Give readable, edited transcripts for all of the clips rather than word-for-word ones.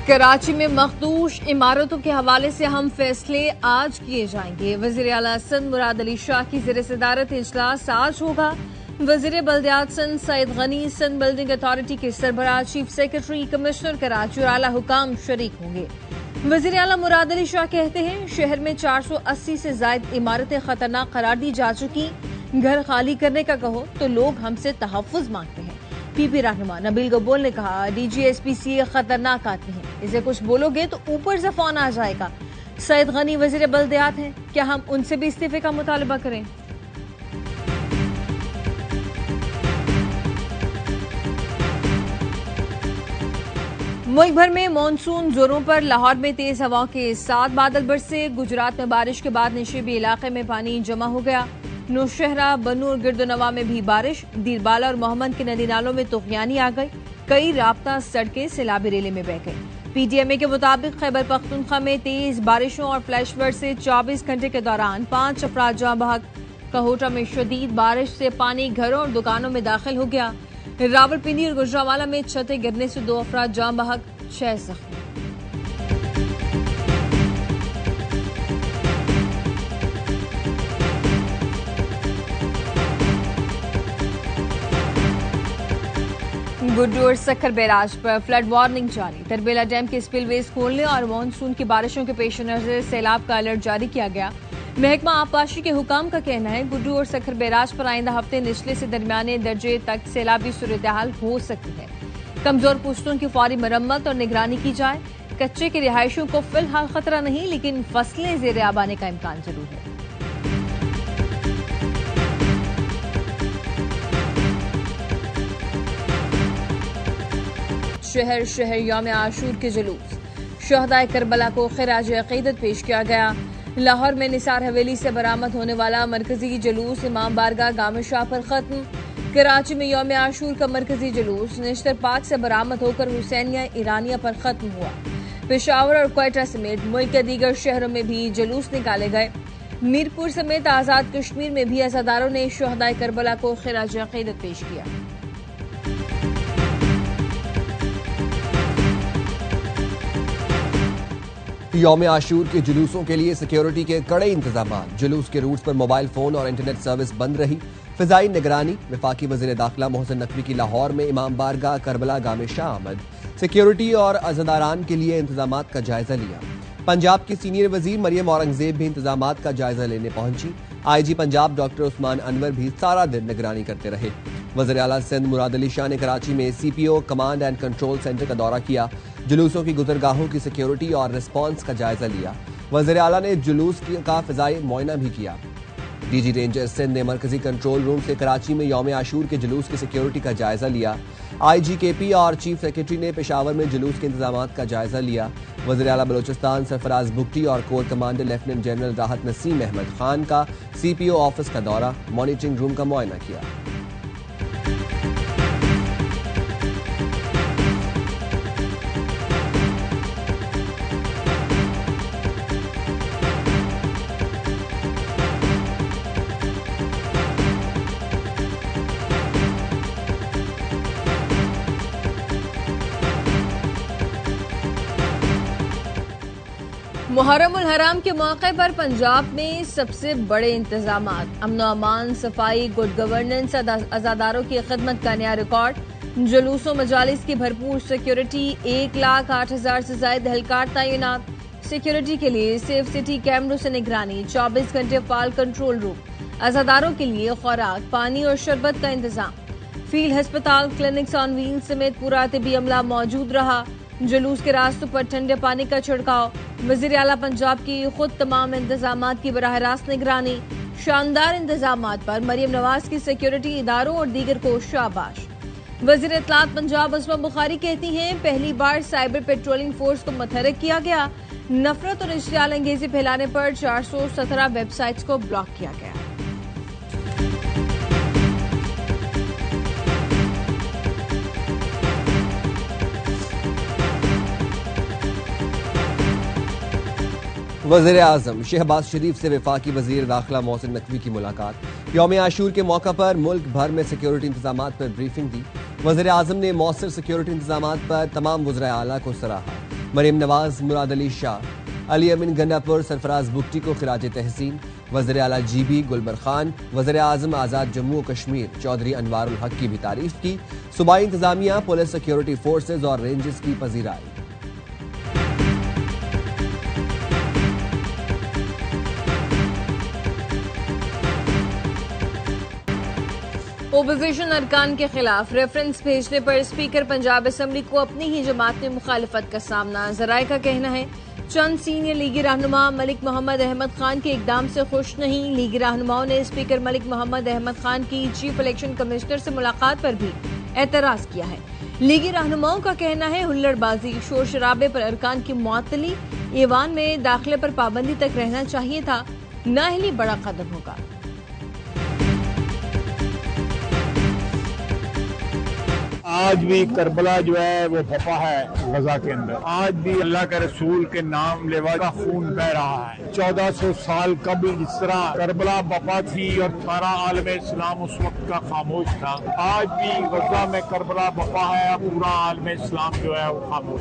कराची में मखदूश इमारतों के हवाले से अहम फैसले आज किए जाएंगे। वजीर आला सिंध मुराद अली शाह की ज़ेर सदारत इजलास आज होगा। वजीर बल्दियात सिंध सईद गनी, सिंध बिल्डिंग अथॉरिटी के सरबराह, चीफ सेक्रेटरी, कमिश्नर कराची और आला हुकाम शरीक होंगे। वजीर आला मुराद अली शाह कहते हैं शहर में 480 से जायद इमारतें खतरनाक करार दी जा चुकी। घर खाली करने का कहो तो लोग हमसे तहफ़्फ़ुज़ मांगते हैं। पीपी रहनुमा नबील गब्बोल ने कहा DGSPC खतरनाक आदमी है, इसे कुछ बोलोगे तो ऊपर से फोन आ जाएगा। सईद गनी वजीर बल्दियात हैं, क्या हम उनसे भी इस्तीफे का मुतालबा करें? मुल्क भर में मानसून जोरों पर। लाहौर में तेज हवाओं के साथ बादल बरसे। गुजरात में बारिश के बाद निशेबी इलाके में पानी जमा हो गया। नौशहरा, बनू और गिरदोनवा में भी बारिश। दीरबाला और मोहम्मद के नदी नालों में तुगयानी आ गई। कई राब्ता सड़कें सैलाबी रेले में बह गई। PTMA के मुताबिक खैबर पख्तूनख्वा में तेज बारिशों और फ्लैश फ्लड से 24 घंटे के दौरान 5 अफराद जाँ बहक। कहोटा में शदीद बारिश से पानी घरों और दुकानों में दाखिल हो गया। रावलपिंडी और गुजरांवाला में छतें गिरने से 2 अफराद जाँ बहक, 6 जख्मी। गुड्डू और सक्खर बैराज पर फ्लड वार्निंग जारी। तरबेला डैम के स्पिलवेज खोलने और मानसून की बारिशों के पेश नजर सैलाब का अलर्ट जारी किया गया। महकमा आबपाशी के हुकाम का कहना है गुड्डू और सक्खर बैराज पर आइंदा हफ्ते निचले से दरमियाने दर्जे तक सैलाबी सूरत-ए-हाल हो सकती है। कमजोर पुश्तों की फौरी मरम्मत और निगरानी की जाए। कच्चे के रिहायशियों को फिलहाल खतरा नहीं, लेकिन फसलें ज़ेर आब आने का इम्कान जरूर है। शहर शहर यौम आशूर के जुलूस। शहदाए करबला को खिराज अकीदत पेश किया गया। लाहौर में निसार हवेली से बरामद होने वाला मरकजी जुलूस इमाम बारगाह गाम शाह पर खत्म। कराची में यौम आशूर का मरकजी जुलूस निश्तर पाक से बरामद होकर हुसैनिया ईरानिया पर खत्म हुआ। पेशावर और क्वेटा समेत मुल्क के दीगर शहरों में भी जुलूस निकाले गए। मीरपुर समेत आजाद कश्मीर में भी अज़ादारों ने शहदाए करबला को खिराज अकीदत पेश किया। यौम आशूर के जुलूसों के लिए सिक्योरिटी के कड़े इंतजाम। जुलूस के रूट्स पर मोबाइल फोन और इंटरनेट सर्विस बंद रही। फिजाई निगरानी। वफाकी वज़ीर दाखिला मोहसिन नकवी की लाहौर में इमाम बारगाह करबला गाम शाह आमद। सिक्योरिटी और अज़ादारान के लिए इंतजामात का जायजा लिया। पंजाब की सीनियर वजीर मरियम औरंगजेब भी इंतजामात का जायजा लेने पहुंची। IG पंजाब डॉक्टर उस्मान अनवर भी सारा दिन निगरानी करते रहे। वज़ीर आला सिंध मुराद अली शाह ने कराची में CPO command and control centre का दौरा किया। जुलूसों की गुजरगाहों की सिक्योरिटी और रिस्पांस का जायजा लिया। वज़ीर आला ने जुलूस का फिजाई मुआयना भी किया। DG रेंजर सिंध ने मरकजी कंट्रोल रूम से कराची में यौम आशूर के जुलूस की सिक्योरिटी का जायजा लिया। IG KP और चीफ सेक्रेटरी ने पेशावर में जुलूस के इंतजामात का जायजा लिया। वज़ीर आला बलोचिस्तान सरफराज बुगटी और कोर कमांडर लेफ्टिनेंट जनरल राहत नसीम अहमद खान का CPO ऑफिस का दौरा, मॉनिटरिंग रूम का मुआयना किया। मुहर्रम उल हराम के मौके पर पंजाब में सबसे बड़े इंतजामात। अमन व अमान, सफाई, गुड गवर्नेंस, अज़ादारों की खिदमत का नया रिकॉर्ड। जुलूसों मजालिस की भरपूर सिक्योरिटी। 1,08,000 से ज्यादा एहलकार तैनात। सिक्योरिटी के लिए सेफ सिटी कैमरों से निगरानी। 24 घंटे फाल कंट्रोल रूम। अज़ादारों के लिए खुराक, पानी और शरबत का इंतजाम। फील्ड अस्पताल, क्लिनिक्स ऑन व्हील समेत पूरा तिबी अमला मौजूद रहा। जुलूस के रास्तों पर ठंडे पानी का छिड़काव। वज़ीर आला पंजाब की खुद तमाम इंतजामात की बराह रास्त निगरानी। शानदार इंतजामात पर मरियम नवाज की सिक्योरिटी इदारों और दीगर को शाबाश। वज़ीर इत्तलात पंजाब अस्मा बुखारी कहती हैं पहली बार साइबर पेट्रोलिंग फोर्स को मुतहर्रिक किया गया। नफरत और इश्तियाल अंगेजी फैलाने पर 417 वेबसाइट्स को ब्लॉक किया गया। वज़ीर आज़म शहबाज शरीफ से वफाकी वज़ीर दाखिला मोहसिन नकवी की मुलाकात। यौम आशूर के मौका पर मुल्क भर में सिक्योरिटी इंतजामात पर ब्रीफिंग दी। वज़ीर आज़म ने मौसर सिक्योरिटी इंतजामात पर तमाम वज़राए आला को सराहा। मरीम नवाज, मुराद अली शाह, अली अमीन गंडापुर, सरफराज बुगटी को खिराज तहसीन, वज़ीर आला GB गुलबर खान, वज़ीर आज़म आज़ाद जम्मू और कश्मीर चौधरी अनवारुल हक की भी तारीफ की। सूबाई इंतजामिया, पुलिस, सिक्योरिटी फोर्सेज और रेंजेस की पजीराई। ओपोजिशन अरकान के खिलाफ रेफरेंस भेजने पर स्पीकर पंजाब असम्बली को अपनी ही जमात में मुखालिफत का सामना। जराए का कहना है चंद सीनियर लीगी रहनुमा मलिक मोहम्मद अहमद खान के इकदाम से खुश नहीं। लीगी रहनुमाओं ने स्पीकर मलिक मोहम्मद अहमद खान की चीफ इलेक्शन कमिश्नर से मुलाकात पर भी एतराज किया है। लीगी रहनुमाओं का कहना है हुल्लड़बाजी, शोर शराबे पर अरकान की मुअत्तली, ईवान में दाखिले पर पाबंदी तक रहना चाहिए था, नाअहली बड़ा कदम होगा। आज भी करबला जो है वो बपा है गजा के अंदर। आज भी अल्लाह के रसूल के नाम लेवा का खून बह रहा है। 1400 साल कबल जिस तरह करबला बपा थी और सारा आलम इस्लाम उस वक्त का खामोश था, आज भी गजा में करबला बपा है, पूरा आलम इस्लाम जो है वो खामोश।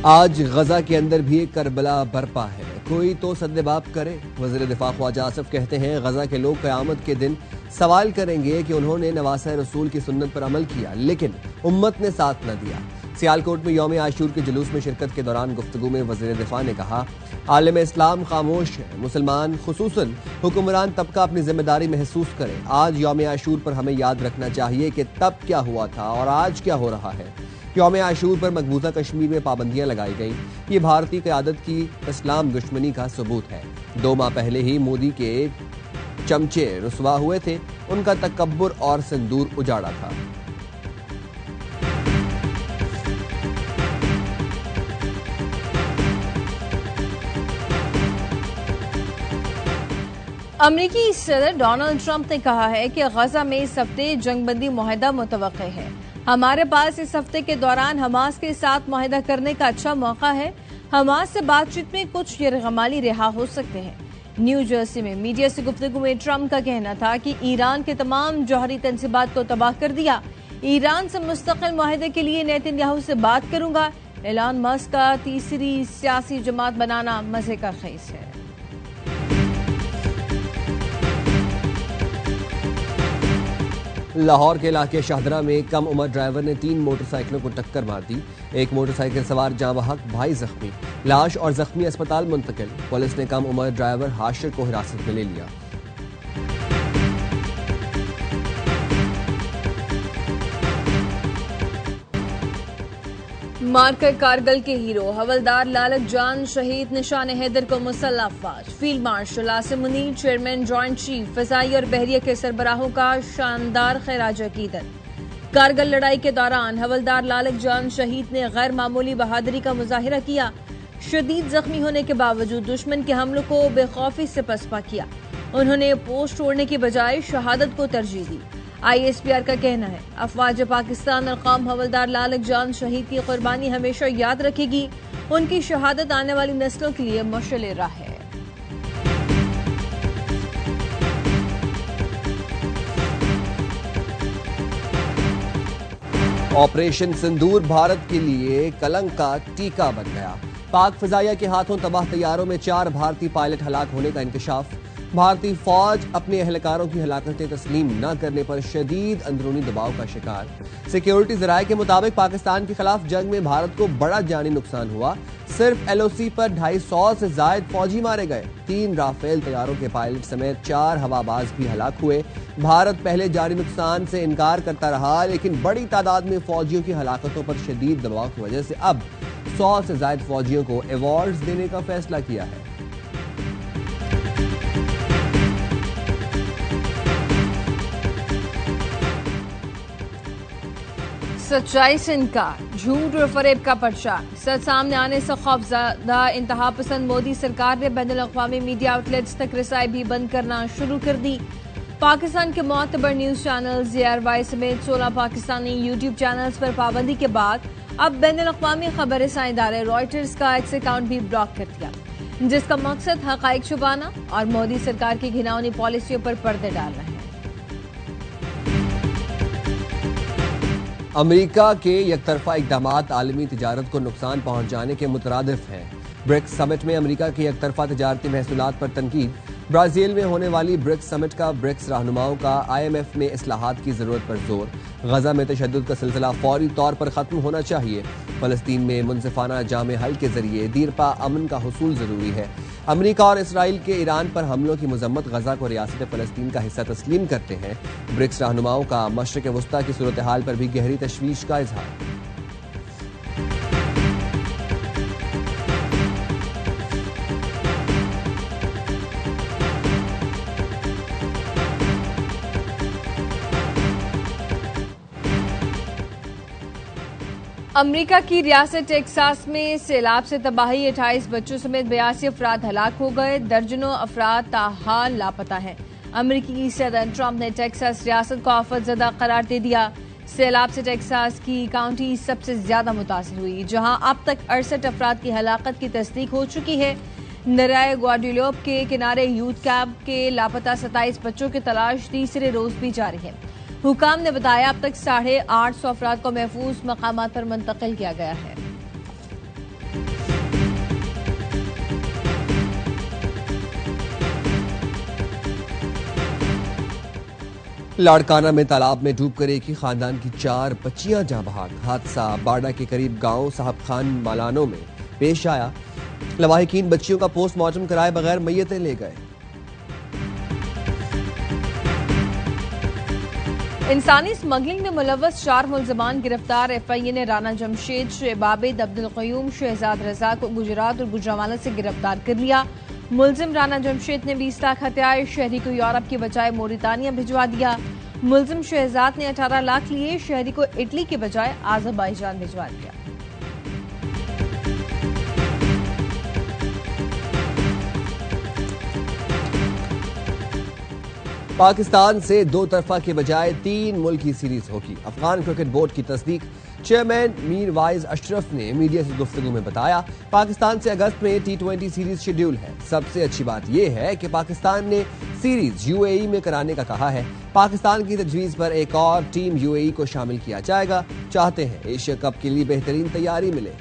आज गजा के अंदर भी एक करबला बरपा है, कोई तो सद्देबाब करे। वज़ीर दिफा ख्वाजा आसिफ कहते हैं गजा के लोग क़यामत के दिन सवाल करेंगे कि उन्होंने नवासा रसूल की सुन्नत पर अमल किया लेकिन उम्मत ने साथ न दिया। सियालकोट में यौम आशूर के जुलूस में शिरकत के दौरान गुफ्तगू में वज़ीर दिफा ने कहा आलम इस्लाम खामोश है, मुसलमान खुसूसन हुक्मरान तबका अपनी जिम्मेदारी महसूस करे। आज यौम आशूर पर हमें याद रखना चाहिए कि तब क्या हुआ था और आज क्या हो रहा है। यौम आशूर पर मकबूजा कश्मीर में पाबंदियां लगाई गईं, ये भारतीय क़यादत की इस्लाम दुश्मनी का सबूत है। 2 माह पहले ही मोदी के चमचे रुसवा हुए थे, उनका तकब्बुर और सिंदूर उजाड़ा था। अमरीकी सदर डोनाल्ड ट्रंप ने कहा है कि गजा में इस हफ्ते जंगबंदी मुआहदा मुतवक्के है। हमारे पास इस हफ्ते के दौरान हमास के साथ मुआहदा करने का अच्छा मौका है। हमास से बातचीत में कुछ यरगमाली रिहा हो सकते हैं। न्यू जर्सी में मीडिया से गुफ्तगू में ट्रंप का कहना था कि ईरान के तमाम जौहरी तंसीबात को तबाह कर दिया। ईरान से मुस्तकिल मुआहदे के लिए नेतन्याहू से बात करूंगा। एलन मस्क का तीसरी सियासी जमात बनाना मजे का खेस है। लाहौर के इलाके शाहदरा में कम उम्र ड्राइवर ने 3 मोटरसाइकिलों को टक्कर मार दी। एक मोटरसाइकिल सवार जाँ बहक, भाई जख्मी। लाश और जख्मी अस्पताल मुंतकिल। पुलिस ने कम उम्र ड्राइवर हाशिर को हिरासत में ले लिया। मारकर कारगिल के हीरो हवलदार लालक जान शहीद निशान हैदर को मुसल्लह अफवाज। Field marshal Asim Munir, chairman joint chief फिजाई और बहरिया के सरबराहों का शानदार खैराज अकीदत। कारगिल लड़ाई के दौरान हवलदार लालक जान शहीद ने गैर मामूली बहादुरी का मुजाहिरा किया। शदीद जख्मी होने के बावजूद दुश्मन के हमलों को बेखौफी से पसपा किया। उन्होंने पोस्ट छोड़ने की बजाय शहादत को तरजीह दी। ISPR का कहना है अफवाज पाकिस्तान और कौम हवलदार लालक जान शहीद की कुर्बानी हमेशा याद रखेगी। उनकी शहादत आने वाली नस्लों के लिए मशाल राह है। ऑपरेशन सिंदूर भारत के लिए कलंक का टीका बन गया। पाक फिजाइया के हाथों तबाह तैयारों में 4 भारतीय पायलट हलाक होने का इंकशाफ। भारतीय फौज अपने एहलकारों की हलाकतें तस्लीम न करने पर शदीद अंदरूनी दबाव का शिकार। सिक्योरिटी जराये के मुताबिक पाकिस्तान के खिलाफ जंग में भारत को बड़ा जानी नुकसान हुआ। सिर्फ LOC पर 250 से जायद फौजी मारे गए। 3 राफेल तैयारों के पायलट समेत 4 हवाबाज भी हलाक हुए। भारत पहले जारी नुकसान से इनकार करता रहा लेकिन बड़ी तादाद में फौजियों की हलाकतों पर शदीद दबाव की वजह से अब 100 से जायद फौजियों को अवार्ड्स देने का फैसला किया है। सच्चाई से इनकार, झूठ और फरेब का प्रचार। सच सामने आने से खौफजदा इंतहा पसंद मोदी सरकार ने बैनुल अक़वामी मीडिया आउटलेट्स तक रसाई भी बंद करना शुरू कर दी। पाकिस्तान के मोतबर न्यूज चैनल ZRY समेत 16 पाकिस्तानी YouTube चैनल्स पर पाबंदी के बाद अब बैनुल अक़वामी खबर रसाई इदारे रॉयटर्स का एक्स अकाउंट भी ब्लॉक कर दिया, जिसका मकसद हक़ाइक़ छुपाना और मोदी सरकार की घिनौनी पॉलिसियों पर पर्दे डालना है। अमेरिका के एकतरफा इक़दामात आलमी तिजारत को नुकसान पहुंचाने के मुतरादिफ हैं। ब्रिक्स समिट में अमेरिका की एकतरफा तिजारती महसूलात पर तनकीद। ब्राजील में होने वाली ब्रिक्स समिट का ब्रिक्स रहनुमाओं का IMF में इस्लाहात की जरूरत पर जोर। गजा में तशद्दुद का सिलसिला फौरी तौर पर खत्म होना चाहिए। फलस्तीन में मुनसिफाना जामे हल के जरिए दीरपा अमन का हुसूल जरूरी है। अमेरिका और इसराइल के ईरान पर हमलों की मजम्मत गजा को रियासत फलस्तीन का हिस्सा तस्लीम करते हैं। ब्रिक्स रहनुमाओं का मशरिक वस्ता की सूरत हाल पर भी गहरी तशवीश का इजहार। अमेरिका की रियासत टेक्सास में सैलाब से तबाही, 28 बच्चों समेत 82 अफराद हलाक हो गए। दर्जनों अफराद ताहाल लापता हैं। अमेरिकी सदर ट्रंप ने टेक्सास रियासत को आफतजदा करार दे दिया। सैलाब से टेक्सास की काउंटी सबसे ज्यादा मुतासिर हुई, जहां अब तक 68 अफराद की हलाकत की तस्दीक हो चुकी है। दरियाए ग्वाडेलूप के किनारे यूथ कैंप के लापता 27 बच्चों की तलाश तीसरे रोज भी जारी है। हुकाम ने बताया अब तक 850 अफराद को महफूज मकामात पर मुंतकिल किया गया है। लाड़काना में तालाब में डूबकर एक ही खानदान की 4 बच्चियां जाँ बहाक। हादसा बाड़ा के करीब गांव साहब खान मालानो में पेश आया। लवाहिकीन बच्चियों का पोस्टमार्टम कराए बगैर मैयतें ले गए। इंसानी स्मगलिंग में मुलव्वस 4 मुल्जमान गिरफ्तार। FIA ने राना जमशेद, शुएब आबिद, अब्दुल क़य्यूम, शहजाद रजा को गुजरात और गुजरावाला से गिरफ्तार कर लिया। मुलजिम राना जमशेद ने 20 लाख हथियार शहरी को यूरोप की बजाय मोरितानिया भिजवा दिया। मुलजिम शहजाद ने 18 लाख लिए शहरी को इटली के बजाय आज़रबाईजान भिजवा दिया। पाकिस्तान से 2 तरफा के बजाय 3 मुल्की सीरीज होगी। अफगान क्रिकेट बोर्ड की तस्दीक। चेयरमैन मीरवाइज अशरफ ने मीडिया से गुफ्तगू में बताया, पाकिस्तान से अगस्त में T20 सीरीज शेड्यूल है। सबसे अच्छी बात यह है कि पाकिस्तान ने सीरीज UAE में कराने का कहा है। पाकिस्तान की तजवीज पर एक और टीम UAE को शामिल किया जाएगा। चाहते हैं एशिया कप के लिए बेहतरीन तैयारी मिले।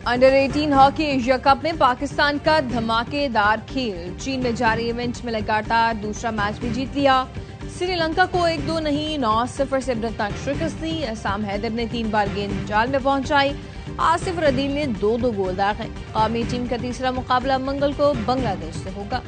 अंडर 18 हॉकी एशिया कप में पाकिस्तान का धमाकेदार खेल। चीन में जारी इवेंट में लगातार दूसरा मैच भी जीत लिया। श्रीलंका को 1-2 नहीं 9-0 से इब्रतनाक शिकस्त दी। असाम हैदर ने 3 बार गेंद जाल में पहुंचाई। आसिफ रदील ने 2-2 गोल दागे। कौमी टीम का तीसरा मुकाबला मंगल को बांग्लादेश से होगा।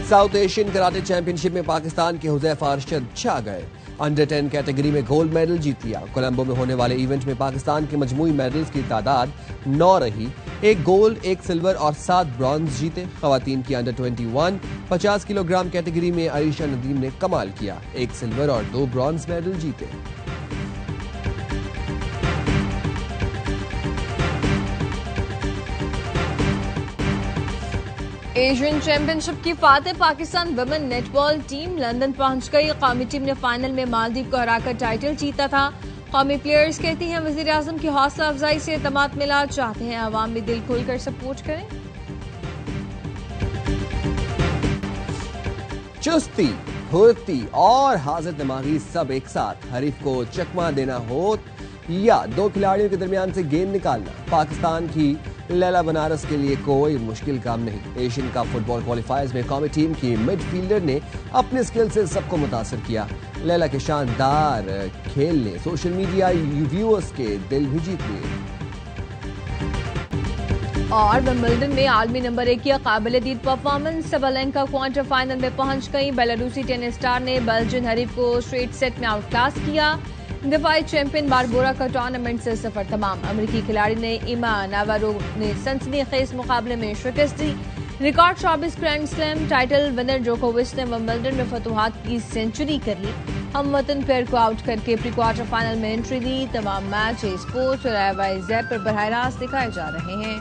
साउथ एशियन कराटे चैंपियनशिप में पाकिस्तान के हुज़ैफा अरशद छा गए। अंडर 10 कैटेगरी में गोल्ड मेडल जीत लिया। कोलंबो में होने वाले इवेंट में पाकिस्तान के मजमूई मेडल्स की तादाद 9 रही। 1 गोल्ड, 1 सिल्वर और 7 ब्रॉन्ज जीते। खवातीन की अंडर 21 50 किलोग्राम कैटेगरी में अरीशा नदीम ने कमाल किया। 1 सिल्वर और 2 ब्रॉन्ज मेडल जीते। एशियन चैंपियनशिप की फातेह Pakistan women netball team London पहुंच गई। कौमी टीम ने फाइनल में मालदीव को हराकर टाइटल जीता था। कौमी प्लेयर्स कहती हैं वजीर आजम की हौसला अफजाई से एतमाद मिला। चाहते हैं अवाम भी दिल खोलकर सपोर्ट करें। चुस्ती, फुर्ती और हाजिर दिमागी सब एक साथ। हरीफ को चकमा देना हो या 2 खिलाड़ियों के दरमियान से गेंद निकालना, पाकिस्तान की लैला बनारस के लिए कोई मुश्किल काम नहीं। एशियन कप फुटबॉल क्वालिफायर्स में कौमी टीम की मिडफील्डर ने अपने स्किल से सबको मुतासर किया। लैला के शानदार खेल ने सोशल मीडिया व्यूअर्स के दिल भी जीत लिए। और विंबलडन में आलमी नंबर 1 की काबिल-ए-दीद परफॉर्मेंस। सबलेंका क्वार्टर फाइनल में पहुंच गई। बेलारूसी टेनिस स्टार ने बेल्जियन हरीफ को स्ट्रेट सेट में आउटक्लास किया। दिफाई चैंपियन बारबोरा का टूर्नामेंट से सफर तमाम। अमेरिकी खिलाड़ी ने इमा नावारो ने सनसनीखेज मुकाबले में शिकस्त दी। Record 24 grand slam title winner जोकोविच ने विंबलडन में फतुहात की सेंचुरी कर ली। हम वतन पेयर को आउट करके प्री क्वार्टर फाइनल में एंट्री दी। तमाम मैच स्पोर्ट्स और IYZ पर बराह रास्त दिखाए जा रहे हैं।